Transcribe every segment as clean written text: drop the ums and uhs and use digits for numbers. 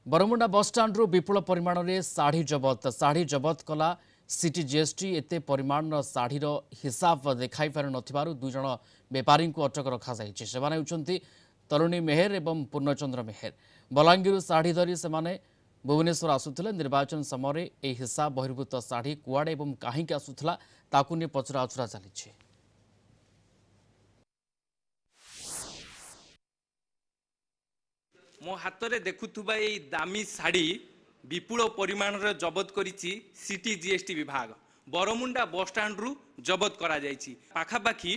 Bermuda बसस्टाण्रु विपुल परिमाण में साड़ी जबत कला सिटी जीएसटी एते परिमाण साड़ीर हिसाब देखाई पार नथिबारु दुई जण बेपारी को अटक रखा जायछि। सेमाने हेउछन्ति तरुणी मेहर एवं पूर्णचंद्र मेहर। बलांगीर साड़ी धरी सेमाने भुवनेश्वर आसुथिले। निर्वाचन समय ए हिसाब बहिर्भूत साड़ी कुआडे एवं काहींक आसुथला ताकु ने पचरा उचरा चलिछि। मो हाथ में देखुवा ये दामी शाढ़ी विपुल परिमाण जबत करिछि सिटी जीएसटी विभाग। बरमुंडा बसस्टाण्रु जबत करा जायछि। पाखापाखि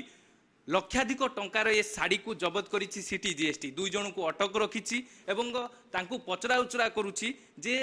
लक्षाधिक टंकार ये शाढ़ी को जबत करिछि सिटी जीएसटी। दुई जन को अटक रखिछि एवं तांकु पचरा उचरा करुछि जे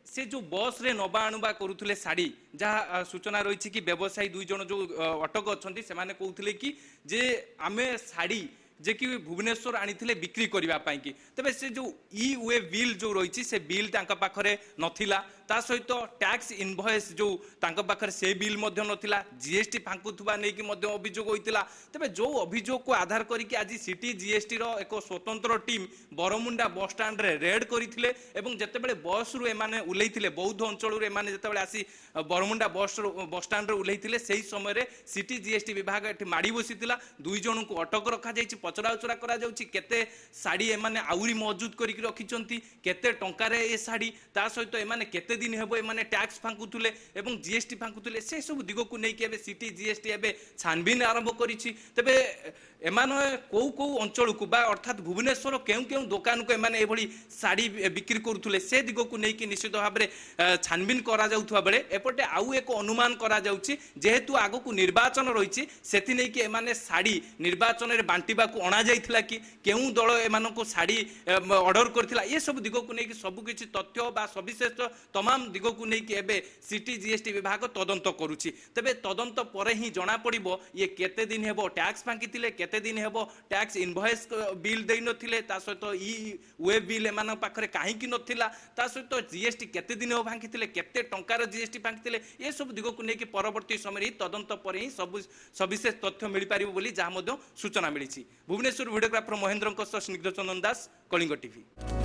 से जो बस रे नबा आणुबा करुथले शाढ़ी जहाँ सूचना रही कि व्यवसायी दुई जन जो अटक अच्छा से कहते कि जे आमे शाढ़ी जे कि भुवनेश्वर आनी बिक्री करने की तेज से जो ई वे बिल जो रही से बिल पाखरे नथिला ता सहित टैक्स इनवॉइस जो पाखरे से बिल नथिला जीएसटी फांकुवा नहीं कि अभियोग होता तेज जो अभियोग को आधार करके आज सिटी जीएसटी रो एक स्वतंत्र टीम बरमुंडा बस स्टाण्ड रे रेड करते जितेबाला बस रु एमाने उल्लेइथिले बौद्ध अंचल एमाने जितेबाला आसी बरमुंडा बस स्टाण्ड रे उल्लेइथिले सेही समय सिटी जीएसटी विभाग एठी माड़ी बसितिला। दुई जन को अटक रखा जायछि। पचरा उचरा करा जाउछि केते साड़ी एमाने आउरी मौजूद करिक रखिचंती केते टंकारे ए साड़ी ता सहित एमाने केते दिन हेबो एमाने टैक्स फांकुथुले एवं जीएसटी फांकुथुले से सब दिगो को नै के एबे सिटी जीएसटी एबे छानबिन आरंभ करिछि। तबे एमाने को अंचल को बा अर्थात भुवनेश्वर केउ केउ दुकान को एमाने एभली साड़ी बिक्री करुथुले से दिगो को नै कि निश्चित भाव में छानबिन करा जाउथवा बेले एपटे आउ एक अनुमान करा जाउछि जेहेतु आगो को निर्वाचन रहिछि सेथि नै कि एमाने साड़ी निर्वाचन रे बांटीबा को अणा जाइथिला कि केउ दल एमानको साड़ी ऑर्डर करथिला ये सब दिगो को नै कि सब किछि तथ्य बा सविशेष तमाम दिगो को नै कि एबे सिटी जीएसटी विभाग तदंत करूछि। तबे तदंत परे ही जणा पड़िबो ये केते दिन हेबो टैक्स फांकिथिले केते दिन हेबो टैक्स इनवॉइस बिल देइ नथिले ता सहित ई वेब बिल एमान पाखरे काहे कि नथिला ता सहित जीएसटी केते दिन हो फांकिथिले केते टंकार जीएसटी फांकिथिले ये सब दिगो को नै कि परवर्ती समय तदंत परे ही सब सविशेष तथ्य मिल पारिबो बोली जहा मध्य सूचना मिली। भुवनेश्वर भिडियोग्राफर महेन्द्र स्निग्ध चंदन दास, कलिंग टीवी।